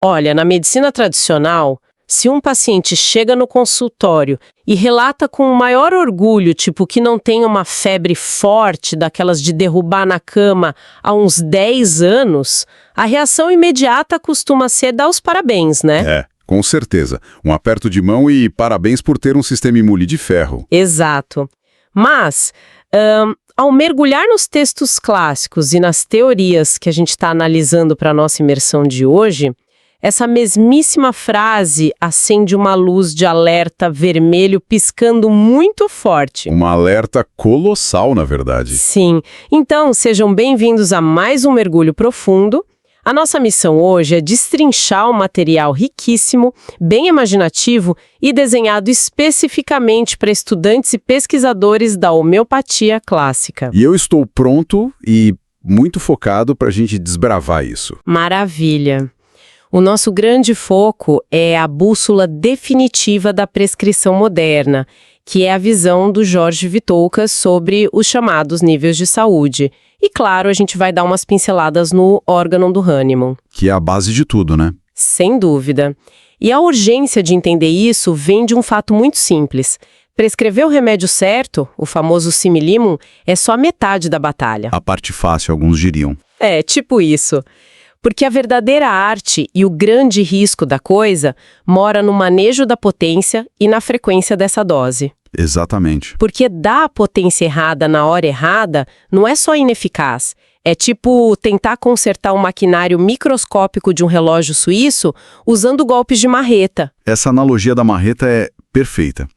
Olha, na medicina tradicional, se um paciente chega no consultório e relata com o maior orgulho, tipo que não tem uma febre forte, daquelas de derrubar na cama há uns 10 anos, a reação imediata costuma ser dar os parabéns, né? É, com certeza. Um aperto de mão e parabéns por ter um sistema imune de ferro. Exato. Mas, ao mergulhar nos textos clássicos e nas teorias que a gente está analisando para a nossa imersão de hoje, essa mesmíssima frase acende uma luz de alerta vermelho piscando muito forte. Um alerta colossal, na verdade. Sim. Então, sejam bem-vindos a mais um mergulho profundo. A nossa missão hoje é destrinchar um material riquíssimo, bem imaginativo e desenhado especificamente para estudantes e pesquisadores da homeopatia clássica. E eu estou pronto e muito focado para a gente desbravar isso. Maravilha! O nosso grande foco é a bússola definitiva da prescrição moderna, que é a visão do Jorge Vitoucas sobre os chamados níveis de saúde. E, claro, a gente vai dar umas pinceladas no órgão do Hahnemann. Que é a base de tudo, né? Sem dúvida. E a urgência de entender isso vem de um fato muito simples. Prescrever o remédio certo, o famoso similimum, é só a metade da batalha. A parte fácil, alguns diriam. É, tipo isso. Porque a verdadeira arte e o grande risco da coisa mora no manejo da potência e na frequência dessa dose. Exatamente. Porque dar a potência errada na hora errada não é só ineficaz. É tipo tentar consertar um maquinário microscópico de um relógio suíço usando golpes de marreta. Essa analogia da marreta é perfeita.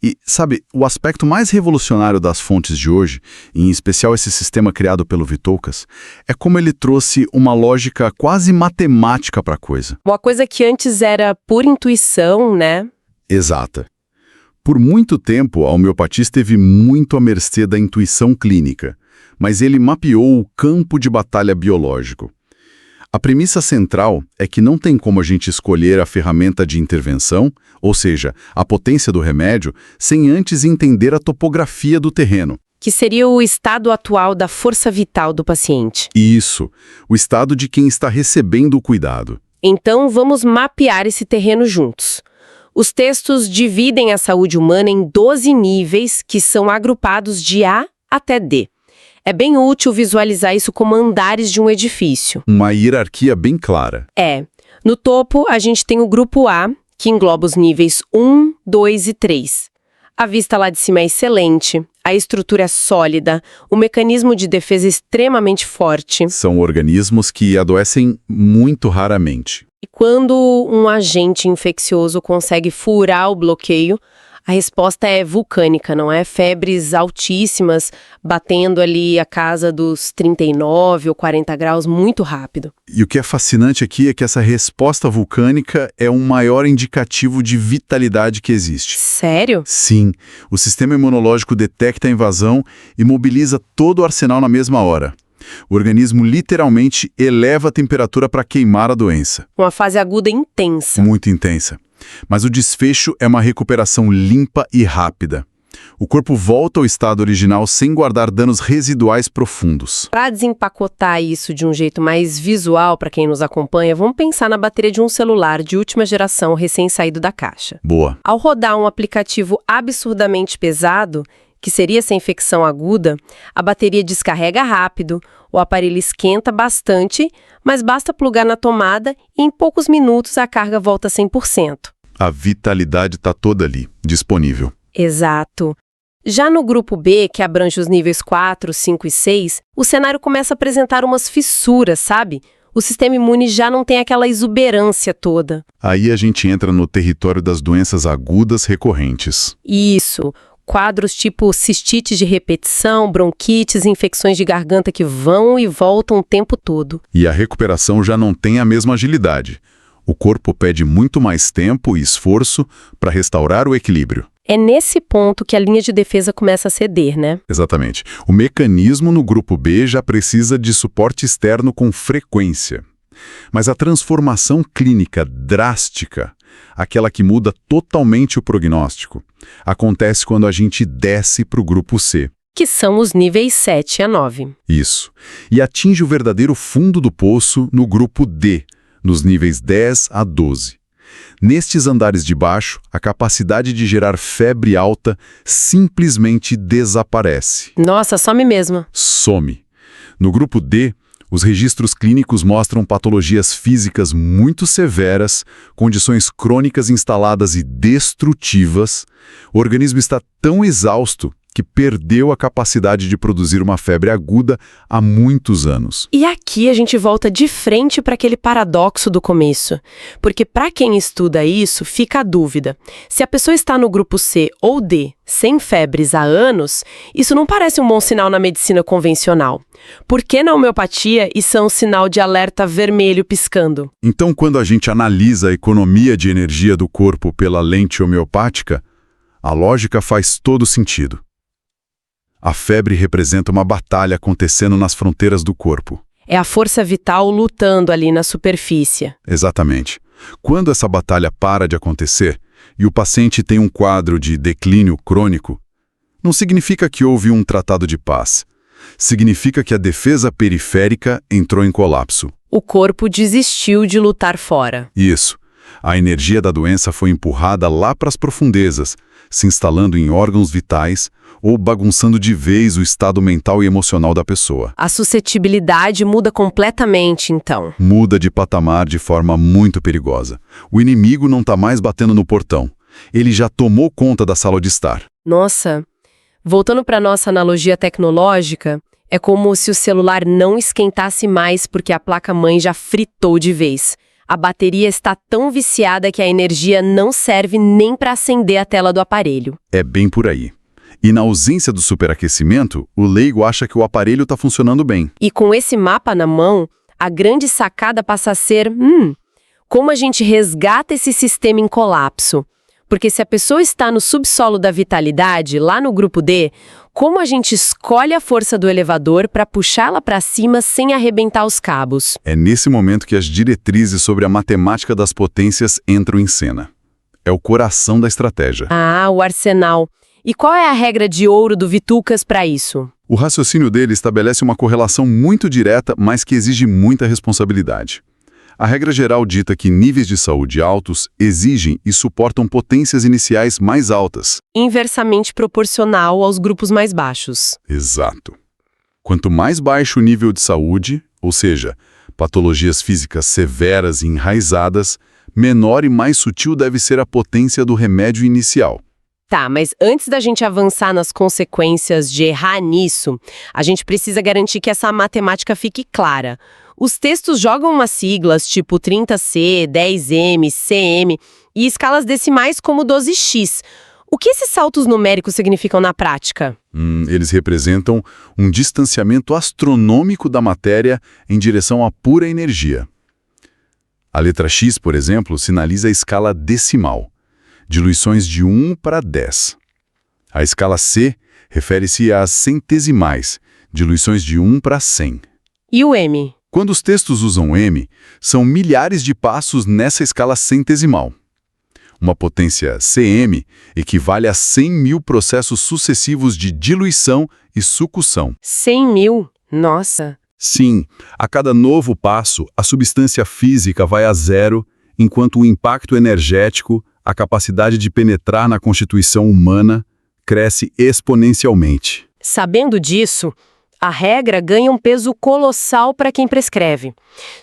E, sabe, o aspecto mais revolucionário das fontes de hoje, em especial esse sistema criado pelo Vitoucas, é como ele trouxe uma lógica quase matemática para a coisa. Uma coisa que antes era por intuição, né? Exata. Por muito tempo, a homeopatia esteve muito à mercê da intuição clínica, mas ele mapeou o campo de batalha biológico. A premissa central é que não tem como a gente escolher a ferramenta de intervenção, ou seja, a potência do remédio, sem antes entender a topografia do terreno. Que seria o estado atual da força vital do paciente. Isso, o estado de quem está recebendo o cuidado. Então, vamos mapear esse terreno juntos. Os textos dividem a saúde humana em 12 níveis que são agrupados de A até D. É bem útil visualizar isso como andares de um edifício. Uma hierarquia bem clara. É. No topo, a gente tem o grupo A, que engloba os níveis 1, 2 e 3. A vista lá de cima é excelente, a estrutura é sólida, o mecanismo de defesa é extremamente forte. São organismos que adoecem muito raramente. E quando um agente infeccioso consegue furar o bloqueio, a resposta é vulcânica, não é? Febres altíssimas, batendo ali a casa dos 39 ou 40 graus muito rápido. E o que é fascinante aqui é que essa resposta vulcânica é um maior indicativo de vitalidade que existe. Sério? Sim, o sistema imunológico detecta a invasão e mobiliza todo o arsenal na mesma hora. O organismo literalmente eleva a temperatura para queimar a doença. Uma fase aguda intensa. Muito intensa. Mas o desfecho é uma recuperação limpa e rápida. O corpo volta ao estado original sem guardar danos residuais profundos. Para desempacotar isso de um jeito mais visual para quem nos acompanha, vamos pensar na bateria de um celular de última geração recém-saído da caixa. Boa. Ao rodar um aplicativo absurdamente pesado, que seria essa infecção aguda, a bateria descarrega rápido, o aparelho esquenta bastante, mas basta plugar na tomada e em poucos minutos a carga volta a 100%. A vitalidade está toda ali, disponível. Exato. Já no grupo B, que abrange os níveis 4, 5 e 6, o cenário começa a apresentar umas fissuras, sabe? O sistema imune já não tem aquela exuberância toda. Aí a gente entra no território das doenças agudas recorrentes. Isso. Quadros tipo cistite de repetição, bronquites, infecções de garganta que vão e voltam o tempo todo. E a recuperação já não tem a mesma agilidade. O corpo pede muito mais tempo e esforço para restaurar o equilíbrio. É nesse ponto que a linha de defesa começa a ceder, né? Exatamente. O mecanismo no grupo B já precisa de suporte externo com frequência. Mas a transformação clínica drástica, aquela que muda totalmente o prognóstico, acontece quando a gente desce para o grupo C. Que são os níveis 7 a 9. Isso. E atinge o verdadeiro fundo do poço no grupo D, nos níveis 10 a 12. Nestes andares de baixo, a capacidade de gerar febre alta simplesmente desaparece. Nossa, some mesmo. Some. No grupo D, os registros clínicos mostram patologias físicas muito severas, condições crônicas instaladas e destrutivas. O organismo está tão exausto que perdeu a capacidade de produzir uma febre aguda há muitos anos. E aqui a gente volta de frente para aquele paradoxo do começo. Porque para quem estuda isso, fica a dúvida. Se a pessoa está no grupo C ou D, sem febres há anos, isso não parece um bom sinal na medicina convencional. Por que na homeopatia isso é um sinal de alerta vermelho piscando? Então, quando a gente analisa a economia de energia do corpo pela lente homeopática, a lógica faz todo sentido. A febre representa uma batalha acontecendo nas fronteiras do corpo. É a força vital lutando ali na superfície. Exatamente. Quando essa batalha para de acontecer e o paciente tem um quadro de declínio crônico, não significa que houve um tratado de paz. Significa que a defesa periférica entrou em colapso. O corpo desistiu de lutar fora. Isso. A energia da doença foi empurrada lá para as profundezas, se instalando em órgãos vitais ou bagunçando de vez o estado mental e emocional da pessoa. A suscetibilidade muda completamente, então. Muda de patamar de forma muito perigosa. O inimigo não está mais batendo no portão. Ele já tomou conta da sala de estar. Nossa, voltando para nossa analogia tecnológica, é como se o celular não esquentasse mais porque a placa-mãe já fritou de vez. A bateria está tão viciada que a energia não serve nem para acender a tela do aparelho. É bem por aí. E na ausência do superaquecimento, o leigo acha que o aparelho está funcionando bem. E com esse mapa na mão, a grande sacada passa a ser, como a gente resgata esse sistema em colapso? Porque se a pessoa está no subsolo da vitalidade, lá no grupo D, como a gente escolhe a força do elevador para puxá-la para cima sem arrebentar os cabos? É nesse momento que as diretrizes sobre a matemática das potências entram em cena. É o coração da estratégia. Ah, o arsenal. E qual é a regra de ouro do Vitucas para isso? O raciocínio dele estabelece uma correlação muito direta, mas que exige muita responsabilidade. A regra geral dita que níveis de saúde altos exigem e suportam potências iniciais mais altas. Inversamente proporcional aos grupos mais baixos. Exato. Quanto mais baixo o nível de saúde, ou seja, patologias físicas severas e enraizadas, menor e mais sutil deve ser a potência do remédio inicial. Tá, mas antes da gente avançar nas consequências de errar nisso, a gente precisa garantir que essa matemática fique clara. Os textos jogam umas siglas tipo 30C, 10M, CM e escalas decimais como 12x. O que esses saltos numéricos significam na prática? Eles representam um distanciamento astronômico da matéria em direção à pura energia. A letra X, por exemplo, sinaliza a escala decimal, diluições de 1 para 10. A escala C refere-se às centesimais, diluições de 1 para 100. E o M? Quando os textos usam M, são milhares de passos nessa escala centesimal. Uma potência CM equivale a 100 mil processos sucessivos de diluição e sucção. 100 mil? Nossa! Sim, a cada novo passo, a substância física vai a zero, enquanto o impacto energético, a capacidade de penetrar na constituição humana, cresce exponencialmente. Sabendo disso, a regra ganha um peso colossal para quem prescreve.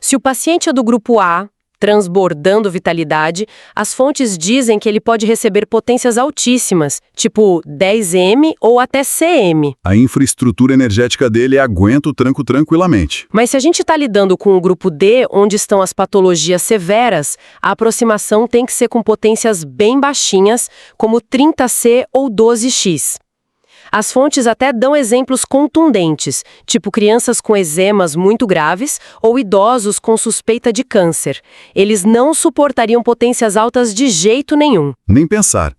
Se o paciente é do grupo A, transbordando vitalidade, as fontes dizem que ele pode receber potências altíssimas, tipo 10M ou até CM. A infraestrutura energética dele aguenta o tranco tranquilamente. Mas se a gente está lidando com o grupo D, onde estão as patologias severas, a aproximação tem que ser com potências bem baixinhas, como 30C ou 12x. As fontes até dão exemplos contundentes, tipo crianças com eczemas muito graves ou idosos com suspeita de câncer. Eles não suportariam potências altas de jeito nenhum. Nem pensar.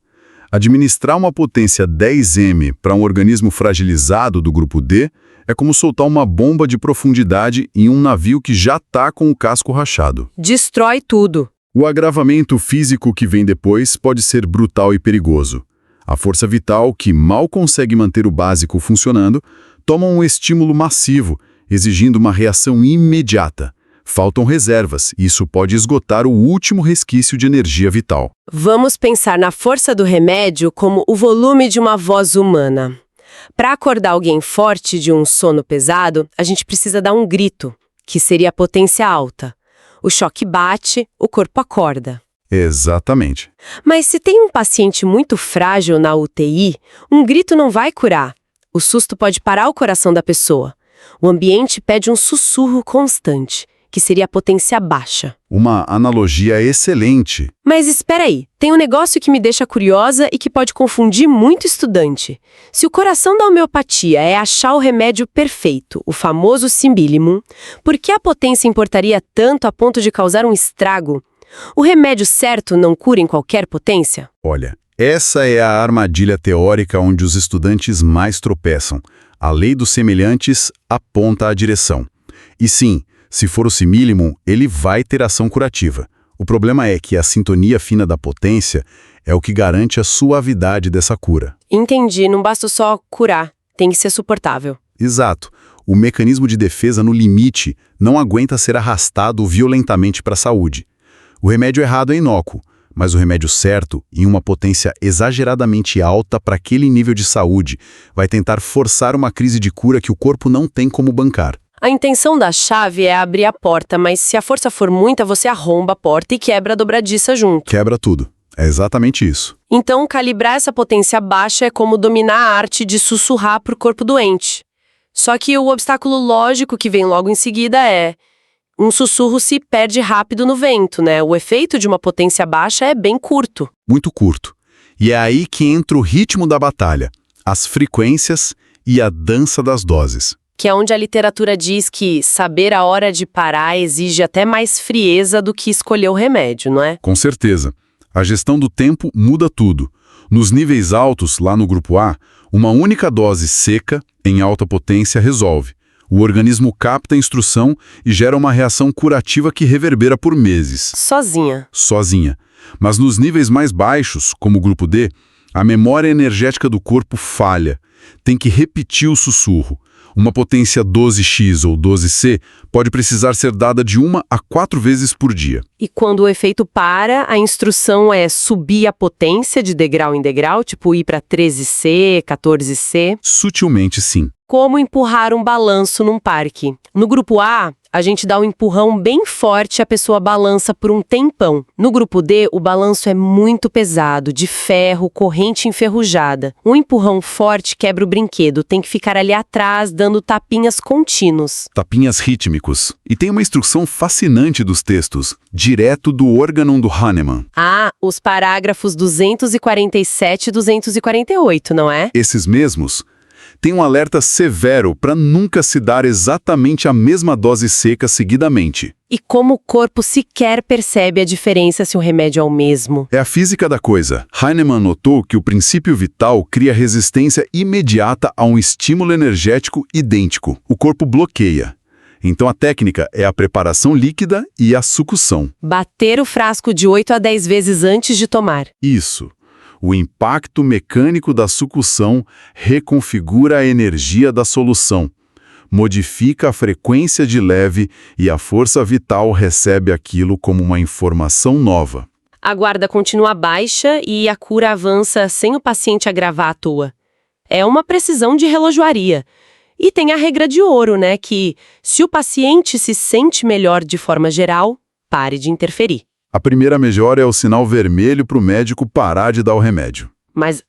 Administrar uma potência 10M para um organismo fragilizado do grupo D é como soltar uma bomba de profundidade em um navio que já está com o casco rachado. Destrói tudo. O agravamento físico que vem depois pode ser brutal e perigoso. A força vital, que mal consegue manter o básico funcionando, toma um estímulo massivo, exigindo uma reação imediata, Faltam reservas e isso pode esgotar o último resquício de energia vital. Vamos pensar na força do remédio como o volume de uma voz humana. Para acordar alguém forte de um sono pesado, a gente precisa dar um grito, que seria a potência alta. O choque bate, o corpo acorda. Exatamente. Mas se tem um paciente muito frágil na UTI, um grito não vai curar. O susto pode parar o coração da pessoa. O ambiente pede um sussurro constante, que seria a potência baixa. Uma analogia excelente. Mas espera aí, tem um negócio que me deixa curiosa e que pode confundir muito estudante. Se o coração da homeopatia é achar o remédio perfeito, o famoso Similimum, por que a potência importaria tanto a ponto de causar um estrago? O remédio certo não cura em qualquer potência? Olha, essa é a armadilha teórica onde os estudantes mais tropeçam. A lei dos semelhantes aponta a direção. E sim, se for o Similimum, ele vai ter ação curativa. O problema é que a sintonia fina da potência é o que garante a suavidade dessa cura. Entendi, não basta só curar, tem que ser suportável. Exato. O mecanismo de defesa no limite não aguenta ser arrastado violentamente para a saúde. O remédio errado é inócuo, mas o remédio certo, em uma potência exageradamente alta para aquele nível de saúde, vai tentar forçar uma crise de cura que o corpo não tem como bancar. A intenção da chave é abrir a porta, mas se a força for muita, você arromba a porta e quebra a dobradiça junto. Quebra tudo. É exatamente isso. Então, calibrar essa potência baixa é como dominar a arte de sussurrar para o corpo doente. Só que o obstáculo lógico que vem logo em seguida é: um sussurro se perde rápido no vento, né? O efeito de uma potência baixa é bem curto. Muito curto. E é aí que entra o ritmo da batalha, as frequências e a dança das doses. Que é onde a literatura diz que saber a hora de parar exige até mais frieza do que escolher o remédio, não é? Com certeza. A gestão do tempo muda tudo. Nos níveis altos, lá no grupo A, uma única dose seca, em alta potência, resolve. O organismo capta a instrução e gera uma reação curativa que reverbera por meses. Sozinha. Mas nos níveis mais baixos, como o grupo D, a memória energética do corpo falha. Tem que repetir o sussurro. Uma potência 12x ou 12c pode precisar ser dada de 1 a 4 vezes por dia. E quando o efeito para, a instrução é subir a potência de degrau em degrau, tipo ir para 13c, 14c? Sutilmente, sim. Como empurrar um balanço num parque. No grupo A, a gente dá um empurrão bem forte e a pessoa balança por um tempão. No grupo D, o balanço é muito pesado, de ferro, corrente enferrujada. Um empurrão forte quebra o brinquedo, tem que ficar ali atrás, dando tapinhas contínuos. Tapinhas rítmicos. E tem uma instrução fascinante dos textos, direto do órgão do Hahnemann. Ah, os parágrafos 247 e 248, não é? Esses mesmos. Tem um alerta severo para nunca se dar exatamente a mesma dose seca seguidamente. E como o corpo sequer percebe a diferença se o remédio é o mesmo. É a física da coisa. Hahnemann notou que o princípio vital cria resistência imediata a um estímulo energético idêntico. O corpo bloqueia. Então a técnica é a preparação líquida e a sucção. Bater o frasco de 8 a 10 vezes antes de tomar. Isso. O impacto mecânico da sucção reconfigura a energia da solução, modifica a frequência de leve e a força vital recebe aquilo como uma informação nova. A guarda continua baixa e a cura avança sem o paciente agravar à toa. É uma precisão de relojoaria. E tem a regra de ouro, né, que se o paciente se sente melhor de forma geral, pare de interferir. A primeira melhora é o sinal vermelho para o médico parar de dar o remédio. Mas,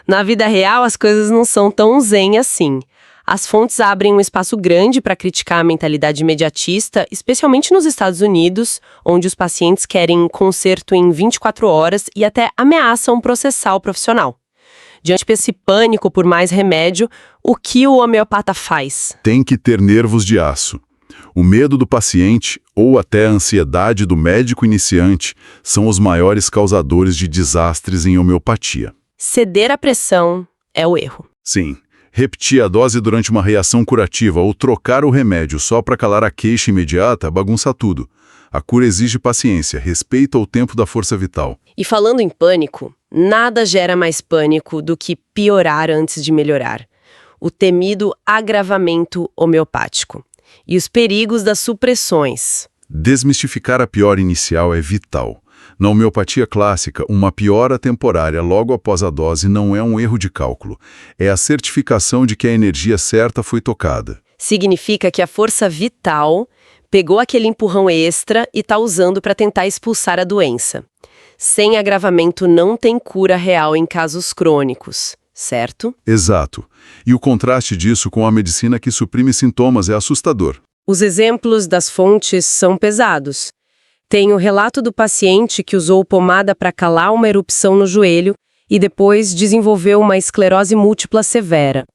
na vida real as coisas não são tão zen assim. As fontes abrem um espaço grande para criticar a mentalidade imediatista, especialmente nos Estados Unidos, onde os pacientes querem conserto em 24 horas e até ameaçam processar o profissional. Diante desse pânico por mais remédio, o que o homeopata faz? Tem que ter nervos de aço. O medo do paciente ou até a ansiedade do médico iniciante são os maiores causadores de desastres em homeopatia. Ceder à pressão é o erro. Sim. Repetir a dose durante uma reação curativa ou trocar o remédio só para calar a queixa imediata bagunça tudo. A cura exige paciência, respeito ao tempo da força vital. E falando em pânico, nada gera mais pânico do que piorar antes de melhorar. O temido agravamento homeopático. E os perigos das supressões. Desmistificar a piora inicial é vital. Na homeopatia clássica, uma piora temporária logo após a dose não é um erro de cálculo. É a certificação de que a energia certa foi tocada. Significa que a força vital pegou aquele empurrão extra e está usando para tentar expulsar a doença. Sem agravamento não tem cura real em casos crônicos, certo? Exato. E o contraste disso com a medicina que suprime sintomas é assustador. Os exemplos das fontes são pesados. Tem o relato do paciente que usou pomada para calar uma erupção no joelho e depois desenvolveu uma esclerose múltipla severa.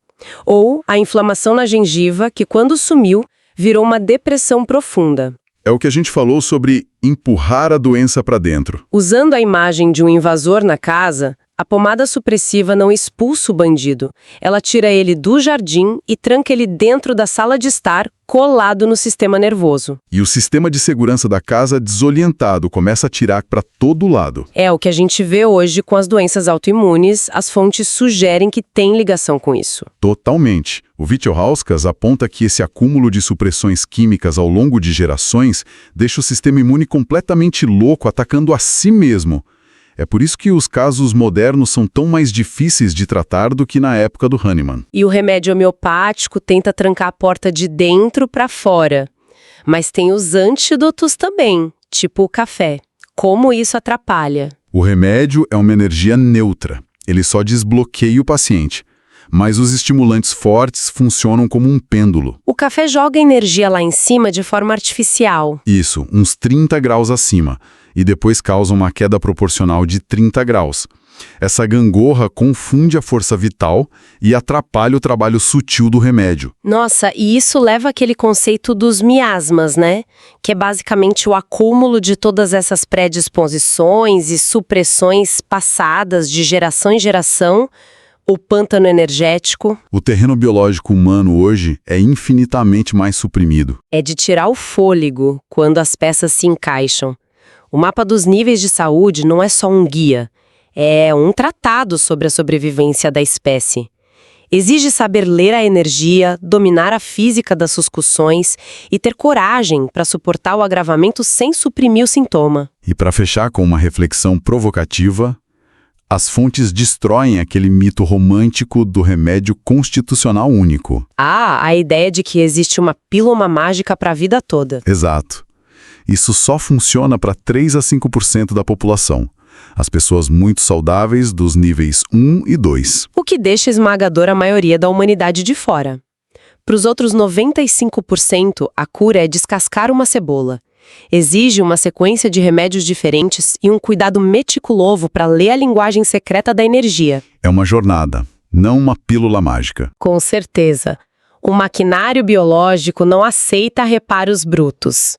Ou a inflamação na gengiva que, quando sumiu, virou uma depressão profunda. É o que a gente falou sobre empurrar a doença para dentro. Usando a imagem de um invasor na casa, a pomada supressiva não expulsa o bandido. Ela tira ele do jardim e tranca ele dentro da sala de estar, colado no sistema nervoso. E o sistema de segurança da casa, desorientado, começa a tirar para todo lado. É o que a gente vê hoje com as doenças autoimunes. As fontes sugerem que tem ligação com isso. Totalmente. O Wittelshauskas aponta que esse acúmulo de supressões químicas ao longo de gerações deixa o sistema imune completamente louco, atacando a si mesmo. É por isso que os casos modernos são tão mais difíceis de tratar do que na época do Hahnemann. E o remédio homeopático tenta trancar a porta de dentro para fora. Mas tem os antídotos também, tipo o café. Como isso atrapalha? O remédio é uma energia neutra. Ele só desbloqueia o paciente. Mas os estimulantes fortes funcionam como um pêndulo. O café joga energia lá em cima de forma artificial. Isso, uns 30 graus acima. E depois causa uma queda proporcional de 30 graus. Essa gangorra confunde a força vital e atrapalha o trabalho sutil do remédio. Nossa, e isso leva àquele conceito dos miasmas, né? Que é basicamente o acúmulo de todas essas predisposições e supressões passadas de geração em geração, o pântano energético. O terreno biológico humano hoje é infinitamente mais suprimido. É de tirar o fôlego quando as peças se encaixam. O mapa dos níveis de saúde não é só um guia, é um tratado sobre a sobrevivência da espécie. Exige saber ler a energia, dominar a física das suscussões e ter coragem para suportar o agravamento sem suprimir o sintoma. E para fechar com uma reflexão provocativa, as fontes destroem aquele mito romântico do remédio constitucional único. Ah, a ideia de que existe uma pílula mágica para a vida toda. Exato. Isso só funciona para 3 a 5% da população. As pessoas muito saudáveis dos níveis 1 e 2. O que deixa a esmagadora maioria da humanidade de fora. Para os outros 95%, a cura é descascar uma cebola. Exige uma sequência de remédios diferentes e um cuidado meticuloso para ler a linguagem secreta da energia. É uma jornada, não uma pílula mágica. Com certeza. O maquinário biológico não aceita reparos brutos.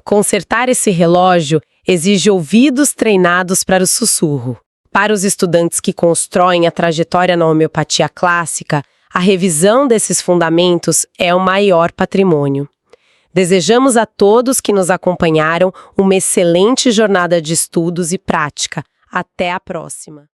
Consertar esse relógio exige ouvidos treinados para o sussurro. Para os estudantes que constroem a trajetória na homeopatia clássica, a revisão desses fundamentos é o maior patrimônio. Desejamos a todos que nos acompanharam uma excelente jornada de estudos e prática. Até a próxima!